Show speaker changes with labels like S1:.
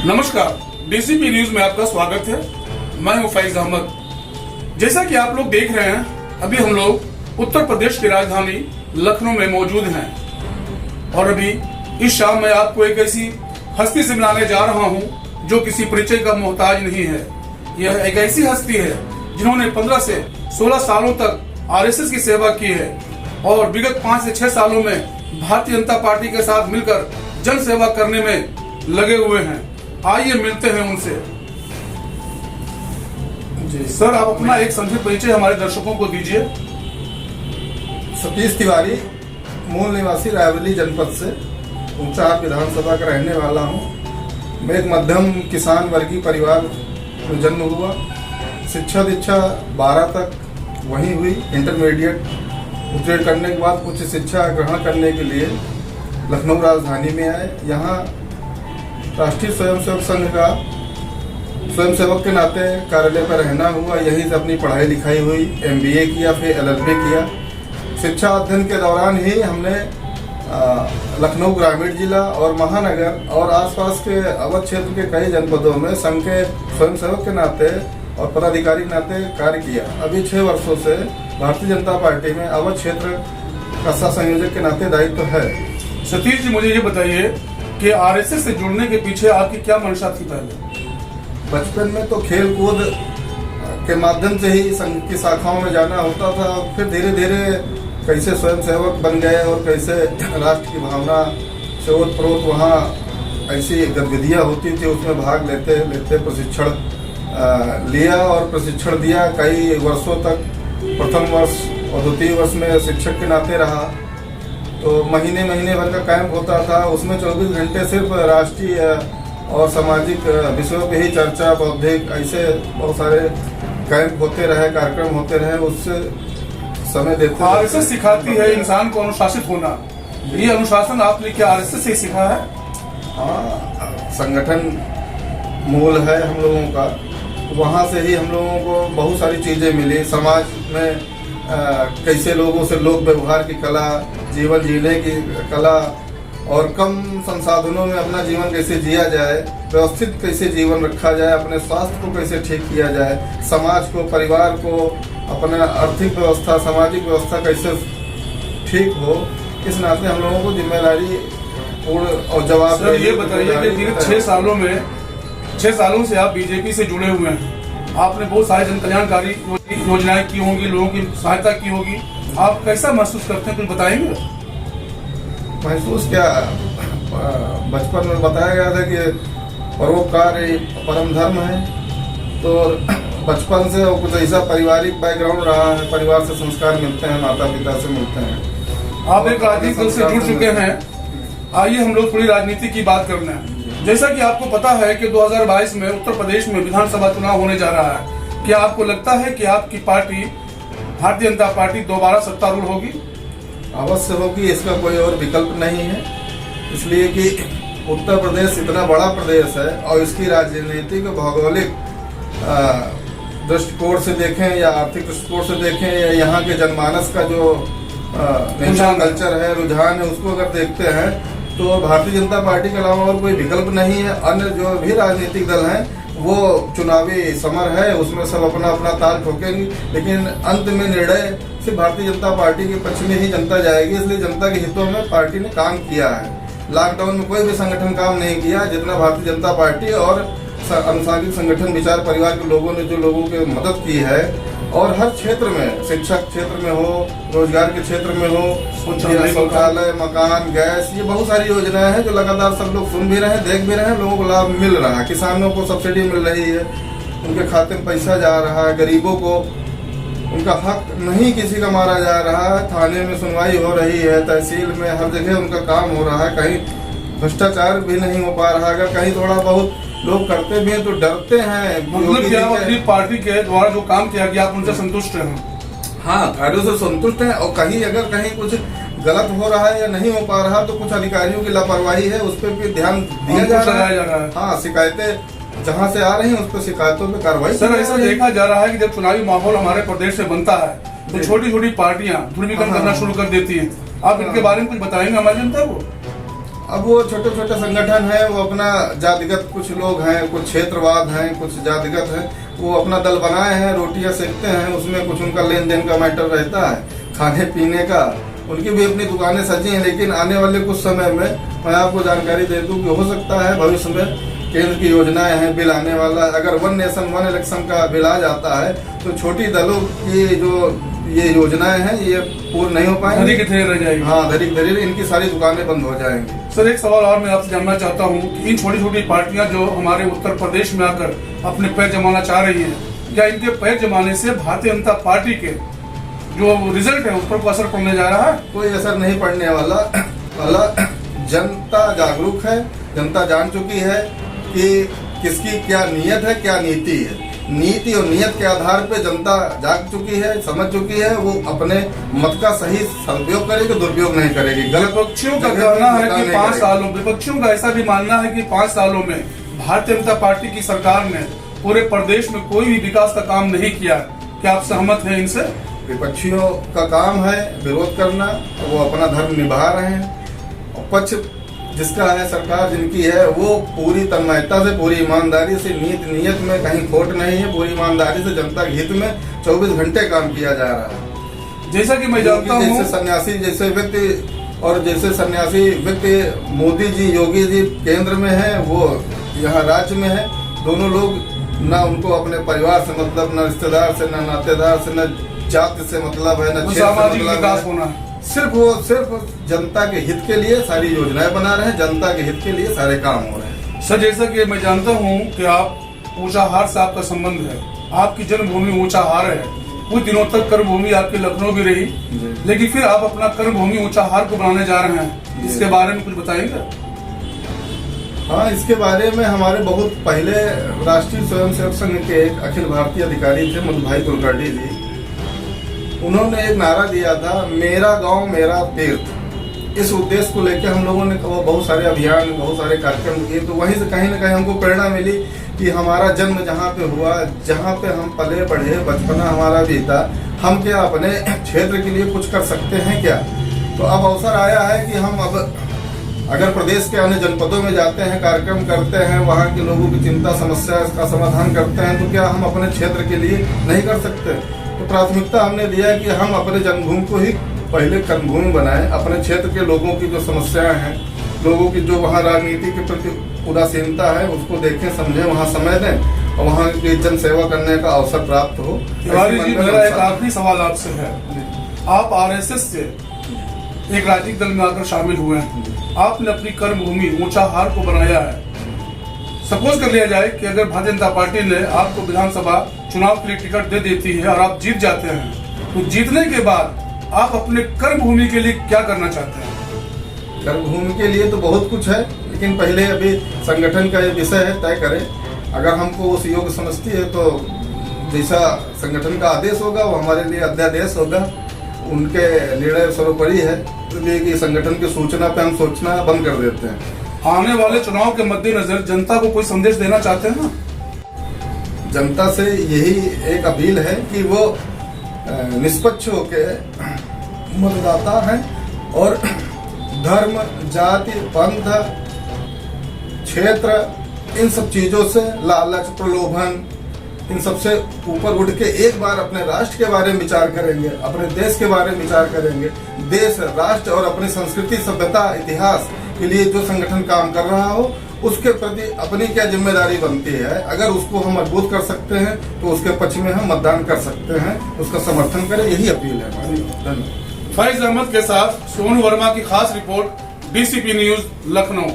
S1: नमस्कार, DCP news में आपका स्वागत है। मैं हूं फैज अहमद। जैसा कि आप लोग देख रहे हैं, अभी हम लोग उत्तर प्रदेश की राजधानी लखनऊ में मौजूद हैं और अभी इस शाम मैं आपको एक ऐसी हस्ती से मिलाने जा रहा हूं जो किसी परिचय का मोहताज नहीं है। यह एक ऐसी हस्ती है जिन्होंने 15 से 16 सालों तक आरएसएस की सेवा की है और विगत 5 से 6 सालों में भारतीय जनता पार्टी के साथ मिलकर जन सेवा करने में लगे हुए हैं। आइए मिलते हैं उनसे। जी सर, आप अपना एक संक्षिप्त परिचय हमारे दर्शकों को दीजिए।
S2: सतीश तिवारी, मूल निवासी रायबरेली जनपद से ऊंचाहाट विधानसभा का रहने वाला हूं। मैं एक मध्यम किसान वर्गीय परिवार में जन्म हुआ। शिक्षा दीक्षा 12 तक वहीं हुई। इंटरमीडिएट उत्तीर्ण करने के बाद उच्च शिक्षा ग्रहण करने के लिए लखनऊ राजधानी में आए। यहाँ राष्ट्रीय स्वयंसेवक संघ का स्वयंसेवक के नाते कार्यालय पर रहना हुआ। यहीं से अपनी पढ़ाई लिखाई हुई। MBA किया, फिर LLB किया। शिक्षा अध्ययन के दौरान ही हमने लखनऊ ग्रामीण जिला और महानगर और आसपास के अवध क्षेत्र के कई जनपदों में संघ के स्वयंसेवक के नाते और पदाधिकारी के नाते कार्य किया। अभी 6 वर्षों से भारतीय जनता पार्टी में अवध क्षेत्र का सह संयोजक के नाते दायित्व है।
S1: सतीश जी, मुझे ये बताइए कि आरएसएस से जुड़ने के पीछे आपकी क्या मंशा थी? पहले
S2: बचपन में तो खेल कूद के माध्यम से ही संघ की शाखाओं में जाना होता था। फिर धीरे धीरे कैसे स्वयंसेवक बन गए और कैसे राष्ट्र की भावना से ओतप्रोत वहाँ ऐसी गतिविधियाँ होती थी, उसमें भाग लेते लेते प्रशिक्षण लिया और प्रशिक्षण दिया। कई वर्षों तक प्रथम वर्ष और द्वितीय वर्ष में शिक्षक के नाते रहा। तो महीने भर का कैंप होता था। उसमें 24 घंटे सिर्फ राष्ट्रीय और सामाजिक विषयों पे ही चर्चा, बौद्धिक, ऐसे बहुत सारे कैंप होते रहे, कार्यक्रम होते रहे। उससे समय देते।
S1: आरएसएस सिखाती है इंसान को अनुशासित होना। ये अनुशासन आपने क्या आरएसएस से सीखा है?
S2: हाँ, संगठन मूल है हम लोगों का। वहाँ से ही हम लोगों को बहुत सारी चीजें मिली। समाज में कैसे लोगों से लोक व्यवहार की कला, जीवन जीने की कला और कम संसाधनों में अपना जीवन कैसे जिया जाए, व्यवस्थित कैसे जीवन रखा जाए, अपने स्वास्थ्य को कैसे ठीक किया जाए, समाज को, परिवार को, अपना आर्थिक व्यवस्था, सामाजिक व्यवस्था कैसे ठीक हो, इस नाते हम लोगों को जिम्मेदारी पूर्ण और जवाब।
S1: सर, ये बताइए कि विगत 6 सालों से आप बीजेपी से जुड़े हुए हैं। आपने बहुत सारे जन कल्याणकारी योजनाएं की होंगी, लोगों की सहायता की होगी। आप कैसा महसूस करते हैं, कुछ बताएंगे?
S2: महसूस क्या, बचपन में बताया गया था कि परोपकार परम धर्म है। तो बचपन से कुछ ऐसा पारिवारिक बैकग्राउंड रहा है, परिवार से संस्कार मिलते हैं, माता पिता से मिलते हैं।
S1: आप एक राजनीतिक दल से जुड़ चुके हैं। आइए हम लोग थोड़ी राजनीति की बात करना है। जैसा कि आपको पता है कि 2022 में उत्तर प्रदेश में विधानसभा चुनाव होने जा रहा है। क्या आपको लगता है कि आपकी पार्टी भारतीय जनता पार्टी दोबारा सत्तारूढ़ होगी?
S2: अवश्य होगी, इसका कोई और विकल्प नहीं है। इसलिए कि उत्तर प्रदेश इतना बड़ा प्रदेश है और इसकी राजनीतिक भौगोलिक दृष्टिकोण से देखें या आर्थिक दृष्टिकोण से देखें या यहाँ के जनमानस का जो नेशनल कल्चर है, रुझान है, उसको अगर देखते हैं तो भारतीय जनता पार्टी के अलावा और कोई विकल्प नहीं है। अन्य जो भी राजनीतिक दल हैं वो चुनावी समर है, उसमें सब अपना अपना ताल ठोकेंगे, लेकिन अंत में निर्णय सिर्फ भारतीय जनता पार्टी के पक्ष में ही जनता जाएगी। इसलिए जनता के हितों में पार्टी ने काम किया है। लॉकडाउन में कोई भी संगठन काम नहीं किया जितना भारतीय जनता पार्टी और अनुसांगिक संगठन विचार परिवार के लोगों ने जो लोगों की मदद की है। और हर क्षेत्र में, शिक्षा क्षेत्र में हो, रोजगार के क्षेत्र में हो, शौचालय, मकान, गैस, ये बहुत सारी योजनाएं हैं जो लगातार सब लोग सुन भी रहे हैं, देख भी रहे हैं, लोगों को लाभ मिल रहा है। किसानों को सब्सिडी मिल रही है, उनके खाते में पैसा जा रहा है। गरीबों को उनका हक नहीं किसी का मारा जा रहा है। थाने में सुनवाई हो रही है, तहसील में, हर जगह उनका काम हो रहा है। कहीं भ्रष्टाचार भी नहीं हो पा रहा। अगर कहीं थोड़ा बहुत लोग करते भी हैं तो डरते हैं।
S1: मतलब क्या अपनी पार्टी के द्वारा जो काम किया गया आप उनसे संतुष्ट हैं?
S2: हाँ, कार्यों से संतुष्ट हैं। और अगर कहीं कुछ गलत हो रहा है या नहीं हो पा रहा तो कुछ अधिकारियों की लापरवाही है, उस पर भी ध्यान दिया जा रहा है। हाँ, शिकायतें जहाँ से आ रही हैं उस पर शिकायतों पे कार्रवाई।
S1: सर, ऐसा देखा जा रहा है कि जब चुनावी माहौल हमारे प्रदेश से बनता है तो छोटी छोटी पार्टियां ध्रुवीकरण करना शुरू कर देती हैं। आप इनके बारे में कुछ बताएंगे हमारी जनता को?
S2: अब वो छोटे छोटे संगठन है, वो अपना जातिगत, कुछ लोग हैं, कुछ क्षेत्रवाद हैं, कुछ जातिगत हैं, वो अपना दल बनाए हैं, रोटियां सेकते हैं, उसमें कुछ उनका लेन देन का मैटर रहता है, खाने पीने का। उनकी भी अपनी दुकानें सजी हैं, लेकिन आने वाले कुछ समय में मैं आपको जानकारी दे दूं कि हो सकता है भविष्य में केंद्र की योजनाएं हैं, बिल आने वाला है। अगर वन नेशन वन इलेक्शन का बिल आ जाता है तो छोटी दलों की जो ये योजनाएं हैं ये पूर्ण नहीं हो पाएंगी,
S1: धरी की धरी रह जाएगी।
S2: हाँ, धरी की धरी इनकी सारी दुकानें बंद हो जाएंगी।
S1: सर, एक सवाल और मैं आपसे जानना चाहता हूँ कि इन छोटी छोटी पार्टियां जो हमारे उत्तर प्रदेश में आकर अपने पैर जमाना चाह रही हैं, क्या इनके पैर जमाने से भारतीय जनता पार्टी के जो रिजल्ट है उस पर असर पड़ने जा रहा है?
S2: कोई असर नहीं पड़ने वाला। जनता जागरूक है, जनता जान चुकी है कि किसकी क्या नीयत है, क्या नीति है। नीति और नियत के आधार पे जनता जाग चुकी है, समझ चुकी है, वो अपने मत का सही सदुपयोग करेगी, दुरुपयोग नहीं करेगी।
S1: विपक्षियों का कहना है कि 5 सालों, विपक्षियों का ऐसा भी मानना है कि 5 सालों में भारतीय जनता पार्टी की सरकार ने पूरे प्रदेश में कोई भी विकास का काम नहीं किया। क्या आप सहमत हैं इनसे?
S2: विपक्षियों का काम है विरोध करना, वो अपना धर्म निभा रहे हैं। और पक्ष जिसका है, सरकार जिनकी है, वो पूरी तन्मयता से, पूरी ईमानदारी से, नीयत में कहीं खोट नहीं है, पूरी ईमानदारी से जनता के हित में 24 घंटे काम किया जा रहा है।
S1: जैसा कि मैं जानता हूँ,
S2: जैसे सन्यासी जैसे व्यक्ति और जैसे सन्यासी व्यक्ति मोदी जी, योगी जी केंद्र में है, वो यहाँ राज्य में है। दोनों लोग ना उनको अपने परिवार से मतलब, न रिश्तेदार से, न नातेदार से, न जाति से मतलब है, न क्षेत्र से मतलब होना है। सिर्फ जनता के हित के लिए सारी योजनाएं बना रहे हैं, जनता के हित के लिए सारे काम हो रहे हैं।
S1: सर, जैसा कि मैं जानता हूं कि आप ऊंचाहार से आपका संबंध है, आपकी जन्मभूमि ऊंचाहार है, कुछ दिनों तक कर्मभूमि आपकी लखनऊ भी रही, लेकिन फिर आप अपना कर्मभूमि ऊंचाहार को बनाने जा रहे हैं, इसके बारे में कुछ बताएंगे?
S2: हाँ, इसके बारे में हमारे बहुत पहले राष्ट्रीय स्वयंसेवक संघ के एक अखिल भारतीय अधिकारी थे, मधुभाई कुलकर्णी जी, उन्होंने एक नारा दिया था, मेरा गांव मेरा तीर्थ। इस उद्देश्य को लेकर हम लोगों ने बहुत सारे अभियान, बहुत सारे कार्यक्रम किए। तो वहीं से कहीं न कहीं हमको प्रेरणा मिली कि हमारा जन्म जहाँ पे हुआ, जहाँ पे हम पले बढ़े, बचपना हमारा बीता, हम क्या अपने क्षेत्र के लिए कुछ कर सकते हैं क्या? तो अब अवसर आया है कि हम अब अगर प्रदेश के अन्य जनपदों में जाते हैं, कार्यक्रम करते हैं, वहाँ के लोगों की चिंता समस्या का समाधान करते हैं, तो क्या हम अपने क्षेत्र के लिए नहीं कर सकते? तो प्राथमिकता हमने दिया है कि हम अपने जन्मभूमि को ही पहले कर्मभूमि बनाएं, अपने क्षेत्र के लोगों की जो समस्याएं हैं, लोगों की जो वहाँ राजनीति के प्रति उदासीनता है, उसको देखें, समझें, वहाँ समय दें और वहाँ की जन सेवा करने का अवसर प्राप्त हो।
S1: तिवारी जी, मेरा एक आखिरी सवाल आपसे है, आप आरएसएस से एक राजनीतिक दल में आकर शामिल हुए हैं, आपने अपनी कर्मभूमि ऊंचाहार को बनाया है। सपोज कर लिया जाए कि अगर भारतीय जनता पार्टी ने आपको विधानसभा चुनाव के लिए टिकट दे देती है और आप जीत जाते हैं, तो जीतने के बाद आप अपने कर्मभूमि के लिए क्या करना चाहते हैं?
S2: कर्मभूमि के लिए तो बहुत कुछ है, लेकिन पहले अभी संगठन का ये विषय है, तय करें। अगर हमको उस योग्य समझती है तो जैसा संगठन का आदेश होगा वो हमारे लिए अध्यादेश होगा, उनके निर्णय सर्वोपरि है, इसलिए कि संगठन की सूचना पे हम सोचना बंद कर देते हैं।
S1: आने वाले चुनाव के मद्देनजर जनता को कोई संदेश देना चाहते हैं ना?
S2: जनता से यही एक अपील है कि वो निष्पक्ष होकर मतदाता हैं और धर्म, जाति, पंथ, क्षेत्र, इन सब चीजों से, लालच, प्रलोभन, इन सबसे ऊपर उठ के एक बार अपने राष्ट्र के बारे में विचार करेंगे, अपने देश के बारे में विचार करेंगे। देश, राष्ट्र और अपनी संस्कृति, सभ्यता, इतिहास के लिए जो संगठन काम कर रहा हो, उसके प्रति अपनी क्या जिम्मेदारी बनती है, अगर उसको हम मजबूत कर सकते हैं तो उसके पक्ष में हम मतदान कर सकते हैं, उसका समर्थन करें, यही अपील है हमारी। धन्यवाद।
S1: फैज अहमद के साथ सोनू वर्मा की खास रिपोर्ट, डीसीपी न्यूज, लखनऊ।